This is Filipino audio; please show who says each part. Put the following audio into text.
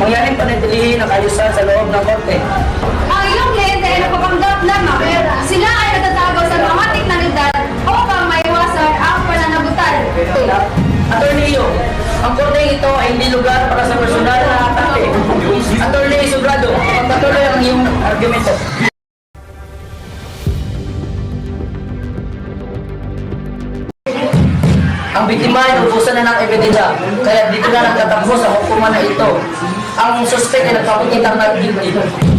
Speaker 1: mangyaring panatilihin ang ayusan sa loob ng korte.
Speaker 2: Ang iyong kliyente ay napapanggap lamang. Sila ay natatagaw sa dramatik na edad upang maiwasan ang pananagutan.
Speaker 1: Attorney Io, ang korte ito ay hindi lugar para sa personal na atake. Attorney Sobrado, pagpatuloy ang iyong argumento. Ang biktima ay naubusan na ng ebidensya, kaya dito na nagtatapos ang hukuman na ito. Ang suspect ay nagpapakitang not guilty.